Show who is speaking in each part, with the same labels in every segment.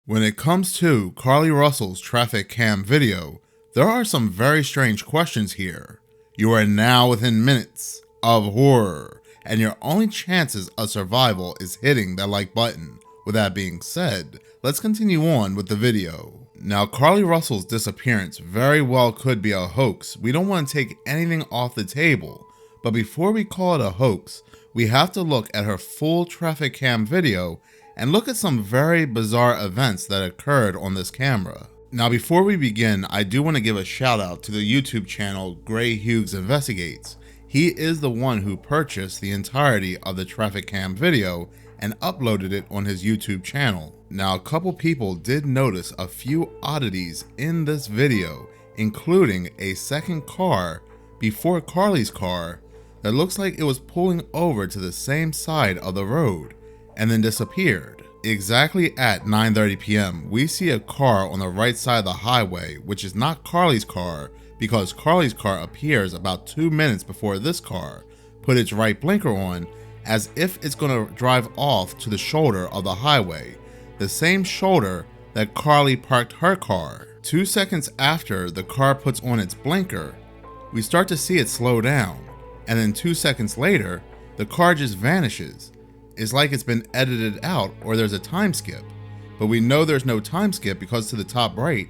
Speaker 1: When it comes to Carlee Russell's traffic cam video, there are some very strange questions here. You are now within minutes of horror, and your only chances of survival is hitting that like button. With that being said, let's continue on with the video. Now, Carlee Russell's disappearance very well could be a hoax. We don't want to take anything off the table, but before we call it a hoax, we have to look at her full traffic cam video and look at some very bizarre events that occurred on this camera. Now, before we begin, I do want to give a shout out to the YouTube channel Gray Hughes Investigates. He is the one who purchased the entirety of the traffic cam video and uploaded it on his YouTube channel. Now, a couple people did notice a few oddities in this video, including a second car before Carlee's car that looks like it was pulling over to the same side of the road and then disappeared. Exactly at 9:30 p.m., we see a car on the right side of the highway, which is not Carlee's car, because Carlee's car appears about 2 minutes before this car put its right blinker on, as if it's going to drive off to the shoulder of the highway, the same shoulder that Carlee parked her car. 2 seconds after the car puts on its blinker, we start to see it slow down, and then 2 seconds later, the car just vanishes. It's like it's been edited out or there's a time skip, but we know there's no time skip because to the top right,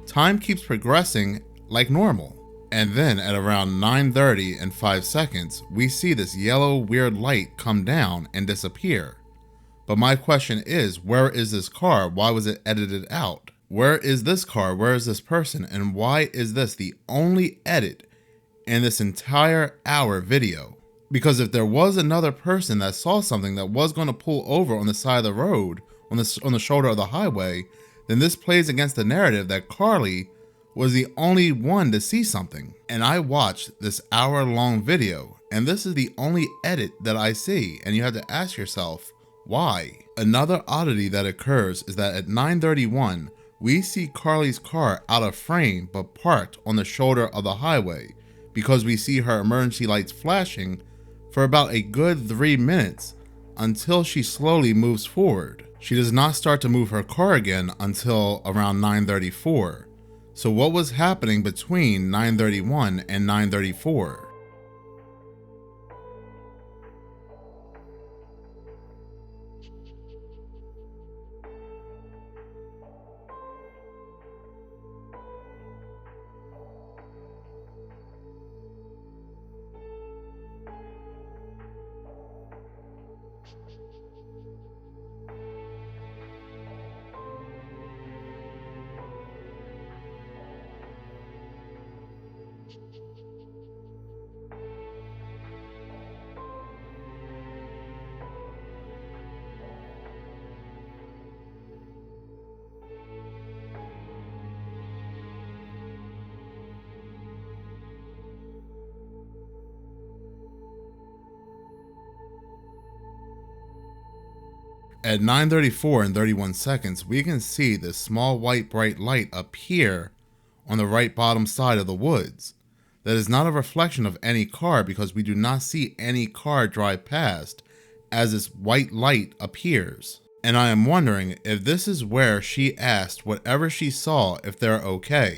Speaker 1: time keeps progressing like normal. And then at around 9:30 and 5 seconds, we see this yellow weird light come down and disappear. But my question is, where is this car? Why was it edited out? Where is this car? Where is this person? And why is this the only edit in this entire hour video? Because if there was another person that saw something that was going to pull over on the side of the road, on the shoulder of the highway, then this plays against the narrative that Carlee was the only one to see something. And I watched this hour-long video, and this is the only edit that I see, and you have to ask yourself, why? Another oddity that occurs is that at 9:31, we see Carlee's car out of frame but parked on the shoulder of the highway because we see her emergency lights flashing for about a good 3 minutes until she slowly moves forward. She does not start to move her car again until around 9:34. So what was happening between 9:31 and 9:34? At 9:34 and 31 seconds, we can see this small white bright light appear on the right bottom side of the woods. That is not a reflection of any car because we do not see any car drive past as this white light appears. And I am wondering if this is where she asked whatever she saw if they're okay,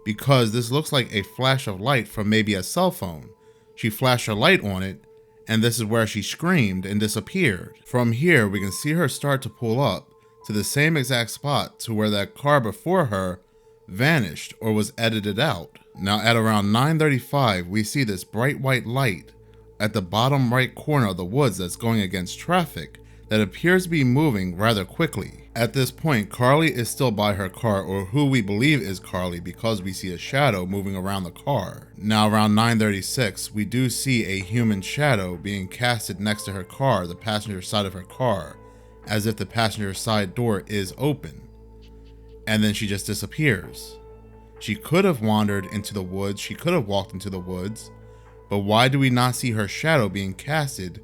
Speaker 1: because this looks like a flash of light from maybe a cell phone. She flashed her light on it, and this is where she screamed and disappeared. From here, we can see her start to pull up to the same exact spot to where that car before her vanished or was edited out. Now at around 9:35, we see this bright white light at the bottom right corner of the woods that's going against traffic that appears to be moving rather quickly. At this point, Carlee is still by her car, or who we believe is Carlee, because we see a shadow moving around the car. Now around 9:36, we do see a human shadow being casted next to her car, the passenger side of her car, as if the passenger side door is open. And then she just disappears. She could have wandered into the woods, she could have walked into the woods, but why do we not see her shadow being casted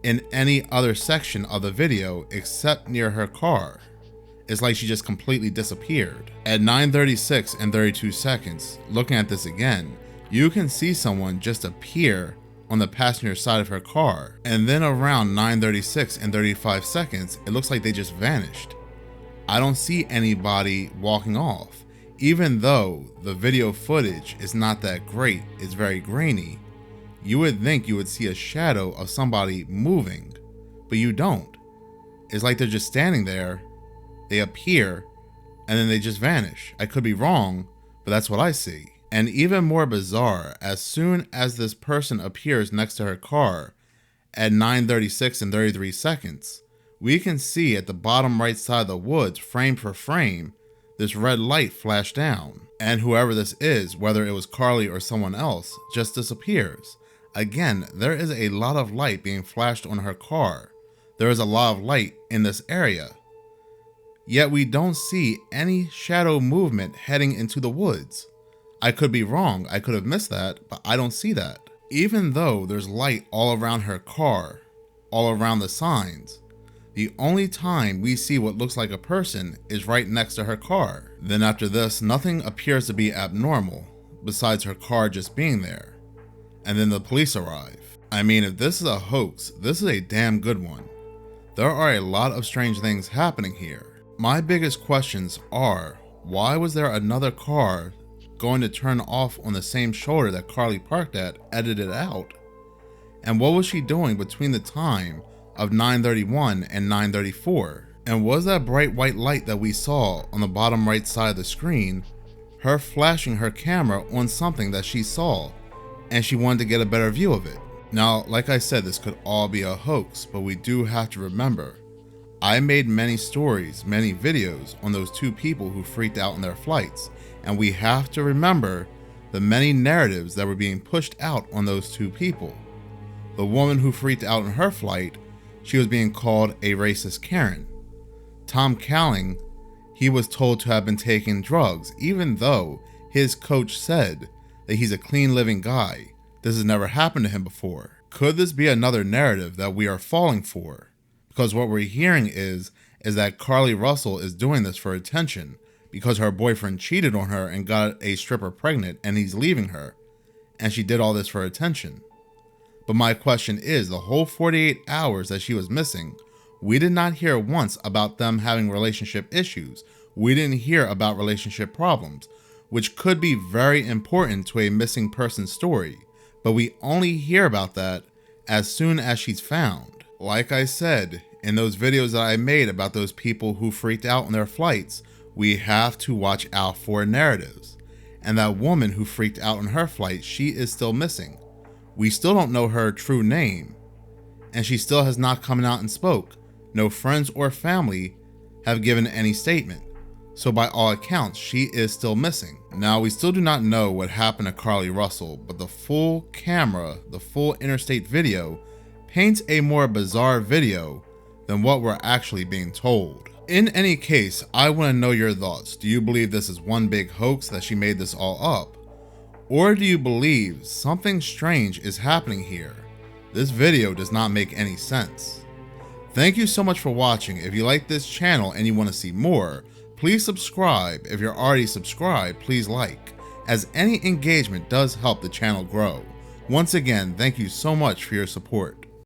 Speaker 1: in any other section of the video except near her car? It's like she just completely disappeared. At 9:36 and 32 seconds, looking at this again, you can see someone just appear on the passenger side of her car, and then around 9:36 and 35 seconds, it looks like they just vanished. I don't see anybody walking off. Even though the video footage is not that great, it's very grainy, you would think you would see a shadow of somebody moving, but you don't. It's like they're just standing there, they appear, and then they just vanish. I could be wrong, but that's what I see. And even more bizarre, as soon as this person appears next to her car at 9:36 and 33 seconds, we can see at the bottom right side of the woods, frame for frame, this red light flash down. And whoever this is, whether it was Carlee or someone else, just disappears. Again, there is a lot of light being flashed on her car. There is a lot of light in this area. Yet we don't see any shadow movement heading into the woods. I could be wrong, I could have missed that, but I don't see that. Even though there's light all around her car, all around the signs, the only time we see what looks like a person is right next to her car. Then after this, nothing appears to be abnormal, besides her car just being there. And then the police arrive. I mean, if this is a hoax, this is a damn good one. There are a lot of strange things happening here. My biggest questions are, why was there another car going to turn off on the same shoulder that Carlee parked at, edited out? And what was she doing between the time of 9:31 and 9:34? And was that bright white light that we saw on the bottom right side of the screen her flashing her camera on something that she saw and she wanted to get a better view of it? Now, like I said, this could all be a hoax, but we do have to remember, I made many stories, many videos on those two people who freaked out in their flights, and we have to remember the many narratives that were being pushed out on those two people. The woman who freaked out in her flight, she was being called a racist Karen. Tom Cowling, he was told to have been taking drugs, even though his coach said that he's a clean living guy. This has never happened to him before. Could this be another narrative that we are falling for? Because what we're hearing is that Carlee Russell is doing this for attention because her boyfriend cheated on her and got a stripper pregnant and he's leaving her. And she did all this for attention. But my question is, the whole 48 hours that she was missing, we did not hear once about them having relationship issues. We didn't hear about relationship problems, which could be very important to a missing person story. But we only hear about that as soon as she's found. Like I said, in those videos that I made about those people who freaked out on their flights, we have to watch out for narratives. And that woman who freaked out on her flight, she is still missing. We still don't know her true name, and she still has not come out and spoke. No friends or family have given any statement. So by all accounts, she is still missing. Now, we still do not know what happened to Carlee Russell, but the full camera, the full interstate video, paints a more bizarre video than what we're actually being told. In any case, I want to know your thoughts. Do you believe this is one big hoax that she made this all up? Or do you believe something strange is happening here? This video does not make any sense. Thank you so much for watching. If you like this channel and you want to see more, please subscribe. If you're already subscribed, please like, as any engagement does help the channel grow. Once again, thank you so much for your support.